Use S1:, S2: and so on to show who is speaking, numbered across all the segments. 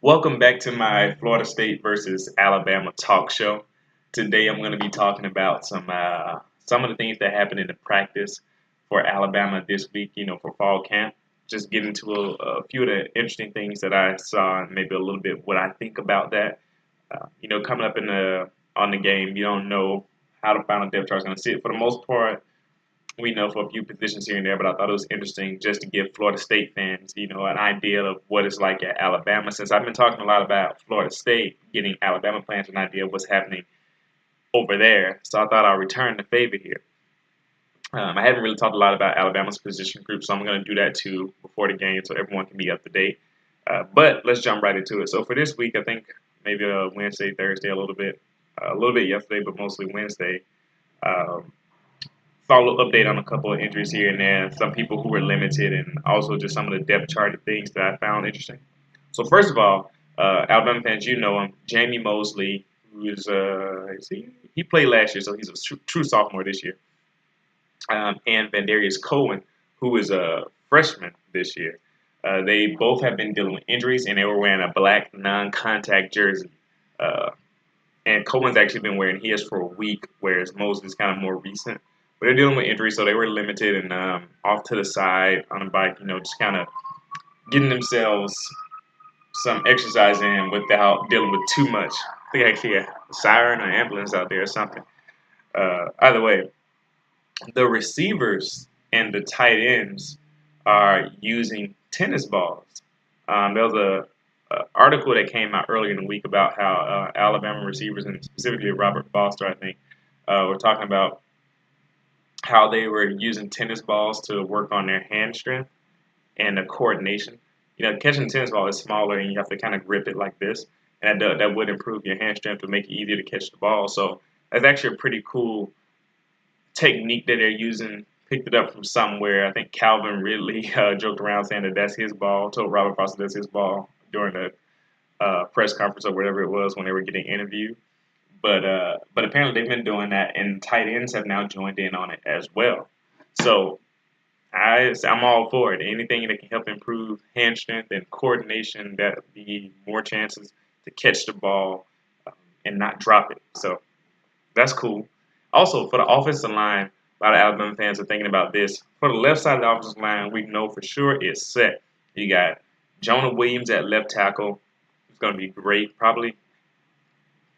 S1: Welcome back to my Florida State versus Alabama talk show. Today I'm going to be talking about some of the things that happened in the practice for Alabama this week, for fall camp. Just get into a few of the interesting things that I saw and maybe a little bit what I think about that. Coming up on the game, you don't know how the final depth chart is going to sit. For the most part, we know for a few positions here and there, but I thought it was interesting just to give Florida State fans, an idea of what it's like at Alabama. Since I've been talking a lot about Florida State, getting Alabama fans an idea of what's happening over there. So I thought I'll return the favor here. I haven't really talked a lot about Alabama's position group, so I'm going to do that too before the game so everyone can be up to date. But let's jump right into it. So for this week, I think maybe Wednesday, Thursday, a little bit yesterday, but mostly Wednesday. Um, Saw a little update on a couple of injuries here and there, some people who were limited, and also just some of the depth chart things that I found interesting. So first of all, Alabama fans, you know him, Jamie Mosley, who is he played last year, so he's a true sophomore this year, and Vandarius Cohen, who is a freshman this year. They both have been dealing with injuries, and they were wearing a black non-contact jersey. Uh, and Cohen's actually been wearing his for a week, whereas Mosley's kind of more recent. But they're dealing with injuries, so they were limited and off to the side on a bike, just kind of getting themselves some exercise in without dealing with too much. I think actually a siren or ambulance out there or something. Either way, the receivers and the tight ends are using tennis balls. There was a article that came out earlier in the week about how Alabama receivers, and specifically Robert Foster, I think, were talking about how they were using tennis balls to work on their hand strength and the coordination. Catching a tennis ball is smaller and you have to kind of grip it like this, and that would improve your hand strength to make it easier to catch the ball. So that's actually a pretty cool technique that they're using. Picked it up from somewhere. I think Calvin Ridley joked around saying that that's his ball. Told Robert Foster that's his ball during the press conference or whatever it was when they were getting interviewed. But apparently they've been doing that, and tight ends have now joined in on it as well. So I'm all for it. Anything that can help improve hand strength and coordination, that be more chances to catch the ball and not drop it. So that's cool. Also, for the offensive line, a lot of Alabama fans are thinking about this. For the left side of the offensive line, we know for sure it's set. You got Jonah Williams at left tackle. It's going to be great. Probably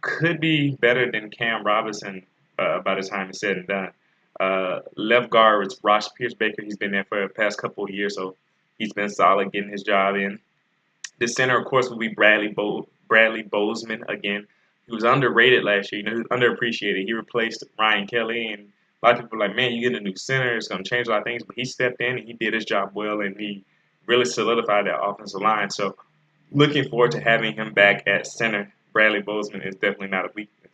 S1: could be better than Cam Robinson by the time it's said and done. Left guard is Rosh Pierce-Baker. He's been there for the past couple of years, so he's been solid getting his job in. The center, of course, will be Bradley Bozeman again. He was underrated last year. He was underappreciated. He replaced Ryan Kelly, and a lot of people are like, man, you get a new center, it's going to change a lot of things. But he stepped in and he did his job well, and he really solidified that offensive line. So looking forward to having him back at center. Bradley Bozeman is definitely not a weakness.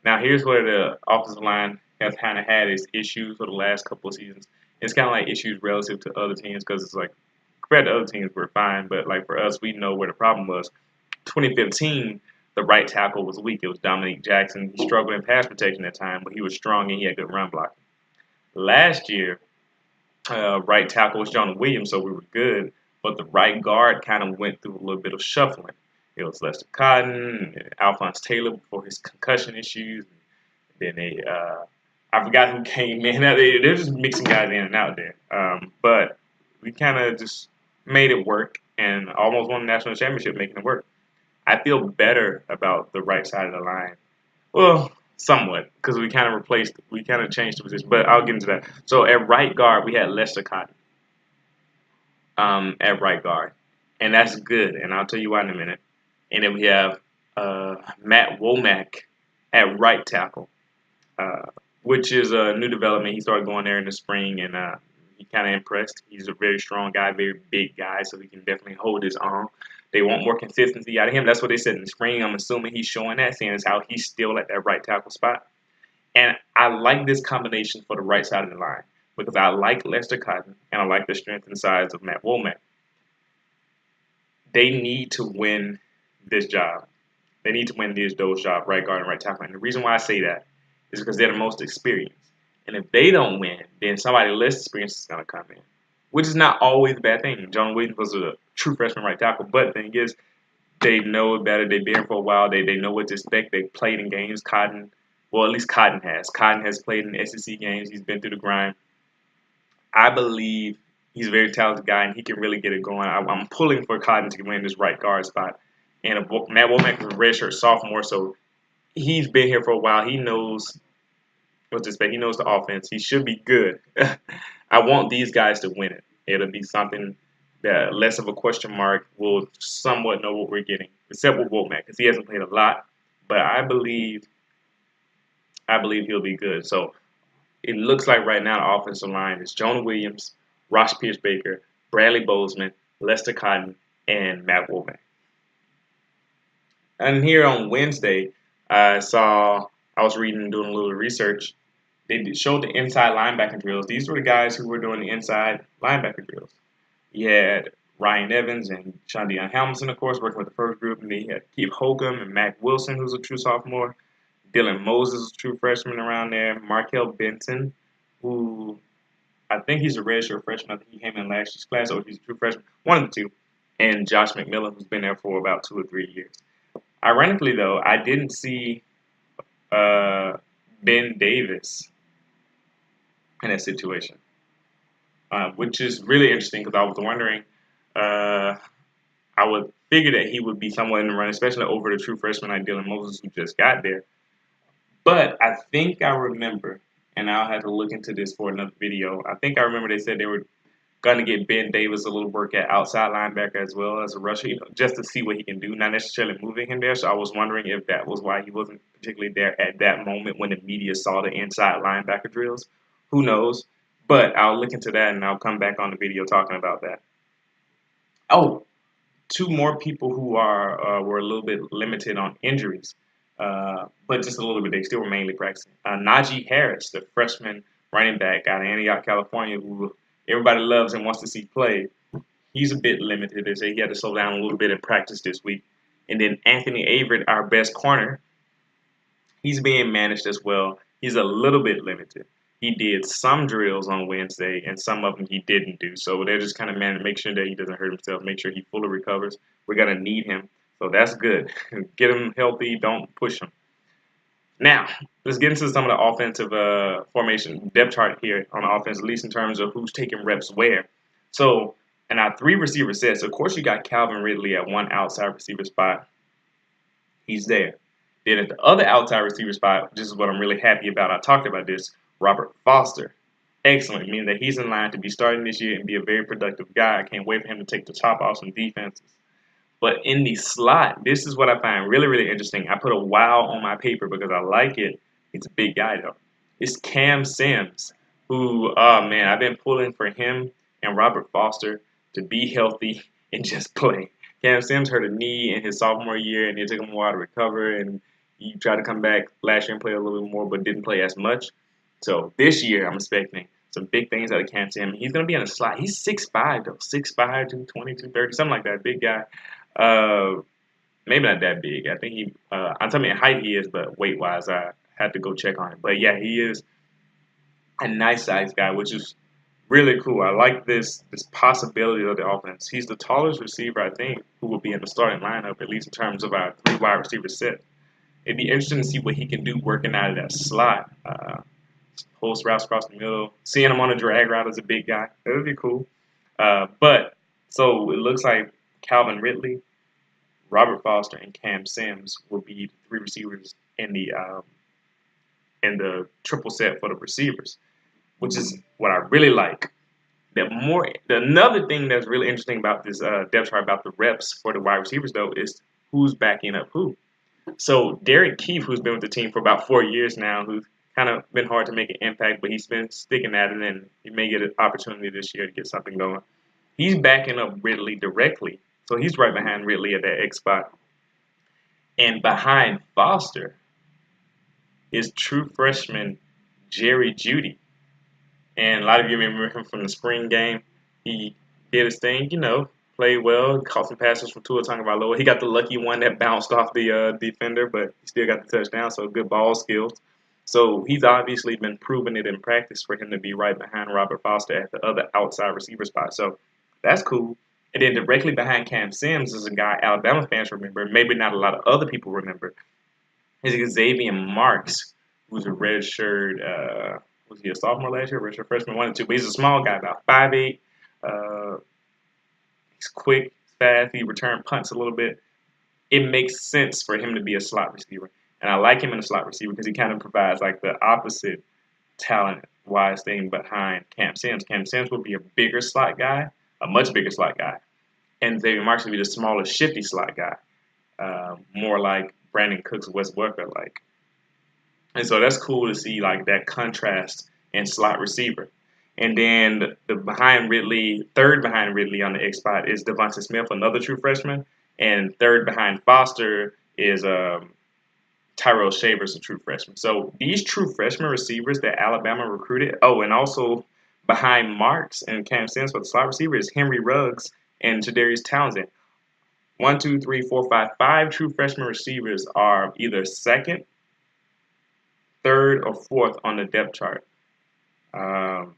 S1: Now, here's where the offensive line has kind of had its issues for the last couple of seasons. It's kind of like issues relative to other teams because it's like, compared to other teams, we're fine. But like for us, we know where the problem was. 2015, the right tackle was weak. It was Dominique Jackson. He struggled in pass protection at the time, but he was strong and he had good run blocking. Last year, right tackle was Jonah Williams, so we were good. But the right guard kind of went through a little bit of shuffling. It was Lester Cotton, and Alphonse Taylor before his concussion issues. Then I forgot who came in. They're just mixing guys in and out there. But we kind of just made it work and almost won the national championship making it work. I feel better about the right side of the line. Well, somewhat, because we kind of changed the position. But I'll get into that. So at right guard, we had Lester Cotton at right guard. And that's good. And I'll tell you why in a minute. And then we have Matt Womack at right tackle, which is a new development. He started going there in the spring, and he kind of impressed. He's a very strong guy, very big guy, so he can definitely hold his own. They want more consistency out of him. That's what they said in the spring. I'm assuming he's showing that, seeing as how he's still at that right tackle spot. And I like this combination for the right side of the line because I like Lester Cotton, and I like the strength and size of Matt Womack. They need to win this job. They need to win those jobs, right guard and right tackle. And the reason why I say that is because they're the most experienced. And if they don't win, then somebody less experienced is going to come in, which is not always a bad thing. John Williams was a true freshman right tackle, but the thing is, They know better. They've been here for a while. They know what to expect. They played in games. Cotton, well, at least Cotton has. Cotton has played in SEC games. He's been through the grind. I believe he's a very talented guy, and he can really get it going. I'm pulling for Cotton to win this right guard spot. And Matt Womack is a redshirt sophomore, so he's been here for a while. He knows what to expect. He knows the offense. He should be good. I want these guys to win it. It'll be something that less of a question mark. We'll somewhat know what we're getting, except with Womack because he hasn't played a lot. But I believe he'll be good. So it looks like right now the offensive line is Jonah Williams, Ross Pierce Baker, Bradley Bozeman, Lester Cotton, and Matt Womack. And here on Wednesday, I was reading and doing a little research. They showed the inside linebacker drills. These were the guys who were doing the inside linebacker drills. You had Ryan Evans and Shondion Hamilton, of course, working with the first group. And then you had Keith Holcomb and Mac Wilson, who's a true sophomore. Dylan Moses is a true freshman around there. Markel Benton, who I think he's a redshirt freshman. I think he came in last year's class, or he's a true freshman. One of the two. And Josh McMillan, who's been there for about 2 or 3 years. Ironically, though, I didn't see uh, Ben Davis in that situation, which is really interesting because I was wondering. Uh, I would figure that he would be somewhat in the run, especially over the true freshman like Dylan Moses, who just got there. But I think I remember, and I'll have to look into this for another video. I think I remember they said they were going to get Ben Davis a little work at outside linebacker as well as a rusher, just to see what he can do, not necessarily moving him there. So I was wondering if that was why he wasn't particularly there at that moment when the media saw the inside linebacker drills. Who knows? But I'll look into that and I'll come back on the video talking about that. Oh, two more people who are were a little bit limited on injuries, but just a little bit. They still were mainly practicing. Najee Harris, the freshman running back out of Antioch, California, who everybody loves and wants to see play. He's a bit limited. They say he had to slow down a little bit in practice this week. And then Anthony Averett, our best corner, he's being managed as well. He's a little bit limited. He did some drills on Wednesday, and some of them he didn't do. So they're just kind of make sure that he doesn't hurt himself, make sure he fully recovers. We're going to need him. So that's good. Get him healthy. Don't push him. Now, let's get into some of the offensive formation depth chart here on the offense, at least in terms of who's taking reps where. So, in our 3 receiver sets, of course, you got Calvin Ridley at one outside receiver spot. He's there. Then at the other outside receiver spot, this is what I'm really happy about. I talked about this. Robert Foster. Excellent. Meaning that he's in line to be starting this year and be a very productive guy. I can't wait for him to take the top off some defenses. But in the slot, this is what I find really, really interesting. I put a wow on my paper because I like it. He's a big guy, though. It's Cam Sims, who, oh, man, I've been pulling for him and Robert Foster to be healthy and just play. Cam Sims hurt a knee in his sophomore year, and it took him a while to recover, and he tried to come back last year and play a little bit more, but didn't play as much. So this year, I'm expecting some big things out of Cam Sims. He's going to be in a slot. He's 6'5", though. 6'5", 220, 230, something like that. Big guy. Maybe not that big. I think I'm telling you height he is, but weight-wise, I had to go check on it. But, yeah, he is a nice-sized guy, which is really cool. I like this possibility of the offense. He's the tallest receiver, I think, who will be in the starting lineup, at least in terms of our 3 wide receiver set. It'd be interesting to see what he can do working out of that slot. Post routes across the middle. Seeing him on a drag route as a big guy. That would be cool. So it looks like Calvin Ridley, Robert Foster, and Cam Sims will be the 3 receivers in the triple set for the receivers, which is what I really like. Another thing that's really interesting about this depth chart about the reps for the wide receivers, though, is who's backing up who. So Derek Keefe, who's been with the team for about 4 years now, who's kind of been hard to make an impact, but he's been sticking at it, and he may get an opportunity this year to get something going. He's backing up Ridley directly, so he's right behind Ridley at that X spot. And behind Foster is true freshman Jerry Jeudy. And a lot of you remember him from the spring game. He did his thing, played well, caught some passes from Tua Tagovailoa. He got the lucky one that bounced off the defender, but he still got the touchdown, so good ball skills. So he's obviously been proving it in practice for him to be right behind Robert Foster at the other outside receiver spot. So that's cool. And then directly behind Cam Sims is a guy Alabama fans remember, maybe not a lot of other people remember, is Xavier Marks, who's a redshirt. Was he a sophomore last year? Redshirt freshman, one or two. But he's a small guy, about 5'8". Uh, he's quick, fast. He return punts a little bit. It makes sense for him to be a slot receiver, and I like him in a slot receiver because he kind of provides like the opposite talent-wise thing behind Cam Sims. Cam Sims would be a bigger slot guy, a much bigger slot guy, and Xavier Marks would be the smaller, shifty slot guy, more like Brandon Cooks, Wes Welker like. And so that's cool to see like that contrast in slot receiver. And then the behind Ridley, third behind Ridley on the X spot is Devonta Smith, another true freshman, and third behind Foster is Tyrell Shavers, a true freshman. So these true freshman receivers that Alabama recruited. Oh, and also behind Marks and Cam Sims for the slot receiver is Henry Ruggs and Jadarius Townsend. One, two, three, four, five. Five true freshman receivers are either second, third, or fourth on the depth chart um,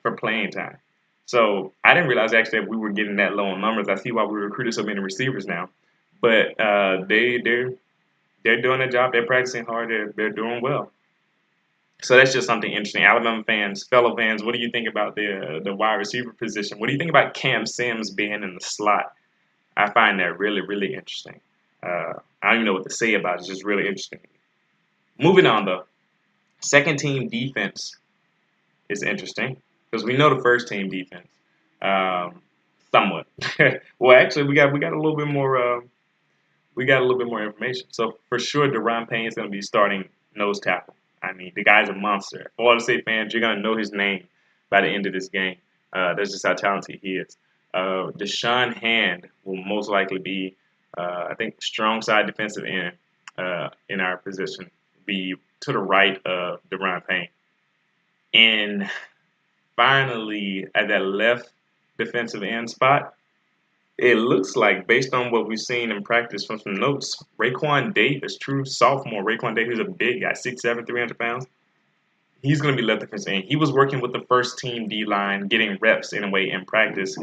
S1: for playing time. So I didn't realize actually that we were getting that low on numbers. I see why we recruited so many receivers now. But they're doing their job. They're practicing hard. They're doing well. So that's just something interesting. Alabama fans, fellow fans, what do you think about the wide receiver position? What do you think about Cam Sims being in the slot? I find that really, really interesting. I don't even know what to say about it. It's just really interesting. Moving on, though. Second team defense is interesting because we know the first team defense somewhat. Well, actually, we got a little bit more information. So for sure, Deron Payne is going to be starting nose tackle. I mean, the guy's a monster. Florida State fans, you're going to know his name by the end of this game. That's just how talented he is. Deshaun Hand will most likely be, I think, strong side defensive end in our position, be to the right of Deron Payne. And finally, at that left defensive end spot, it looks like, based on what we've seen in practice from some notes, Raekwon Davis, true sophomore, Raekwon Davis is a big guy, 6'7", 300 pounds. He's going to be left defensive end. He was working with the first team D line, getting reps in a way in practice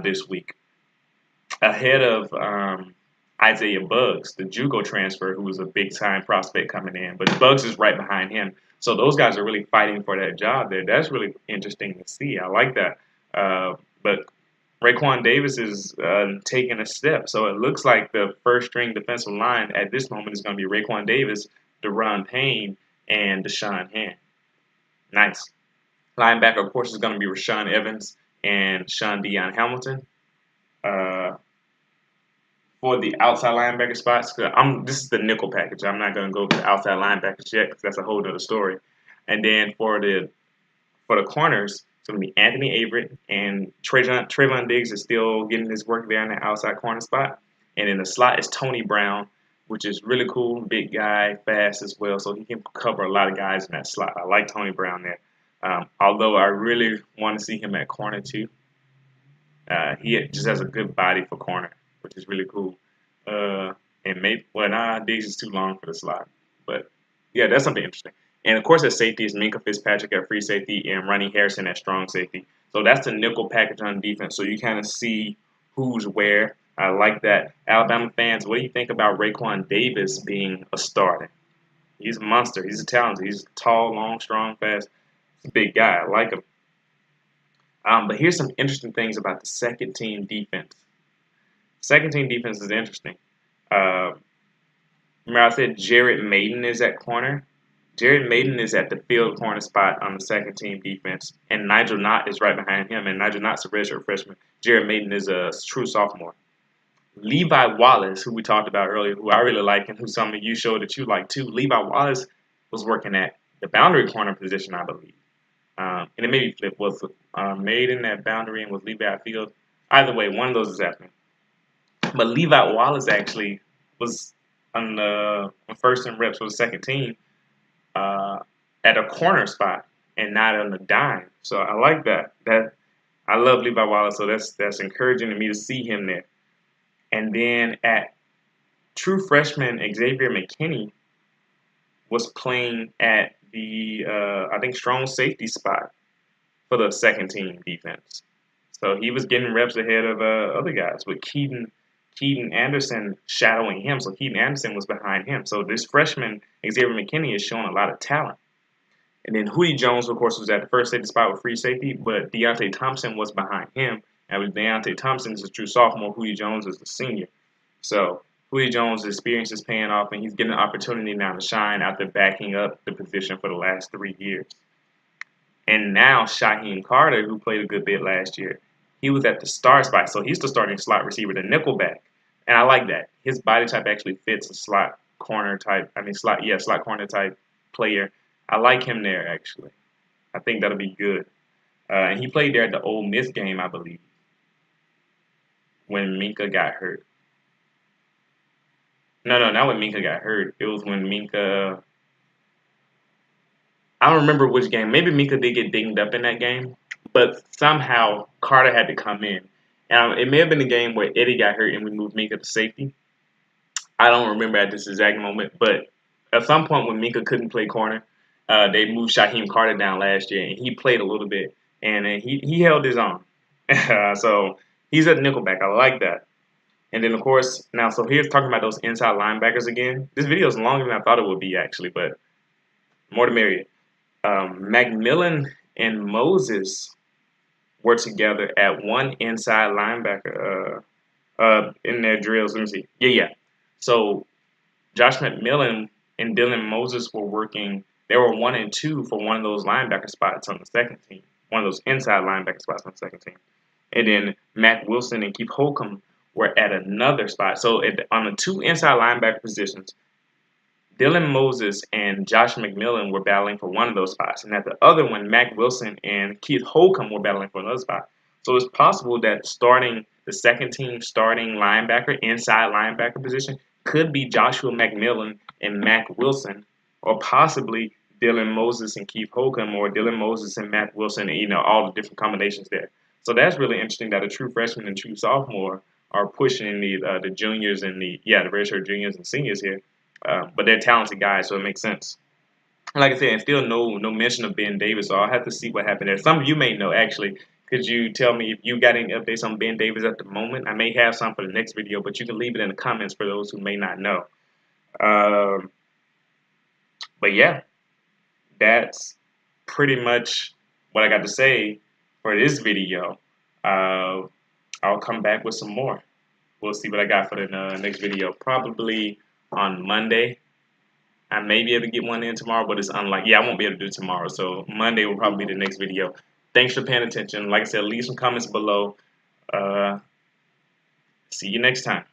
S1: this week, ahead of Isaiah Buggs, the JUCO transfer, who was a big time prospect coming in. But Buggs is right behind him, so those guys are really fighting for that job there. That's really interesting to see. I like that. But Raekwon Davis is taking a step. So it looks like the first string defensive line at this moment is going to be Raekwon Davis, Deron Payne, and Deshaun Hand. Nice. Linebacker, of course, is going to be Rashaan Evans and Sean Dion Hamilton. For the outside linebacker spots, this is the nickel package. I'm not going to go to the outside linebackers yet because that's a whole other story. And then for the corners, it's going to be Anthony Averett, and Trayvon Diggs is still getting his work there in the outside corner spot. And in the slot is Tony Brown, which is really cool, big guy, fast as well, so he can cover a lot of guys in that slot. I like Tony Brown there. Although I really want to see him at corner too. He just has a good body for corner, which is really cool. And maybe, Diggs is too long for the slot. But yeah, that's something interesting. And of course, at safety is Minka Fitzpatrick at free safety and Ronnie Harrison at strong safety. So that's the nickel package on defense. So you kind of see who's where. I like that. Alabama fans, what do you think about Raekwon Davis being a starter? He's a monster. He's a talent. He's tall, long, strong, fast. He's a big guy. I like him. But here's some interesting things about the second team defense. Second team defense is interesting. Remember I said Jared Maiden is at corner? Jared Maiden is at the field corner spot on the second team defense, and Nigel Knott is right behind him, and Nigel Knott's a redshirt freshman. Jared Maiden is a true sophomore. Levi Wallace, who we talked about earlier, who I really like, and who some of you showed that you like too, Levi Wallace was working at the boundary corner position, I believe. And it maybe flip was Maiden at boundary and was Levi at field. Either way, one of those is happening. But Levi Wallace actually was on first and reps for the second team at a corner spot and not on the dime. So I like that. I love Levi Wallace, so that's encouraging to me to see him there. And then at true freshman Xavier McKinney was playing at the I think strong safety spot for the second team defense. So he was getting reps ahead of other guys with Keaton Anderson shadowing him. So Keaton Anderson was behind him. So this freshman Xavier McKinney is showing a lot of talent. And then Hootie Jones, of course, was at the first safety spot with free safety, but Deontay Thompson was behind him. And with Deontay Thompson is a true sophomore, Hootie Jones is a senior. So Hootie Jones' experience is paying off, and he's getting an opportunity now to shine after backing up the position for the last 3 years. And now Shaheem Carter, who played a good bit last year, he was at the star spot. So he's the starting slot receiver, the nickelback. And I like that. His body type actually fits a slot corner type, slot corner type player. I like him there, actually. I think that'll be good. And he played there at the Ole Miss game, I believe, when Minka got hurt. No, not when Minka got hurt. It was when Minka. I don't remember which game. Maybe Minka did get dinged up in that game, but somehow Carter had to come in. It may have been the game where Eddie got hurt and we moved Minka to safety. I don't remember at this exact moment, but at some point when Minka couldn't play corner, they moved Shaheem Carter down last year, and he played a little bit, and he held his own. So he's at nickelback. I like that. And then, of course, now, so here's talking about those inside linebackers again. This video is longer than I thought it would be, actually, but more to merrier. McMillan and Moses were together at one inside linebacker in their drills. Let me see. Yeah. So Josh McMillan and Dylan Moses were working. They were 1 and 2 for one of those linebacker spots on the second team, one of those inside linebacker spots on the second team. And then Matt Wilson and Keith Holcomb were at another spot. So on the two inside linebacker positions, Dylan Moses and Josh McMillan were battling for one of those spots. And at the other one, Matt Wilson and Keith Holcomb were battling for another spot. So it's possible that starting the second team starting linebacker, inside linebacker position, could be Joshua McMillan and Matt Wilson, or possibly Dylan Moses and Keith Holcomb, or Dylan Moses and Matt Wilson, and all the different combinations there. So that's really interesting that a true freshman and true sophomore are pushing the juniors and the redshirt juniors and seniors here. But they're talented guys, so it makes sense. Like I said, and still no mention of Ben Davis, so I'll have to see what happened there. Some of you may know, actually. Could you tell me if you got any updates on Ben Davis at the moment? I may have some for the next video, but you can leave it in the comments for those who may not know. But yeah, that's pretty much what I got to say for this video. I'll come back with some more. We'll see what I got for the next video. Probably on Monday. I may be able to get one in tomorrow, but it's unlikely. I won't be able to do it tomorrow. So Monday will probably be the next video. Thanks for paying attention. Like I said, leave some comments below. See you next time.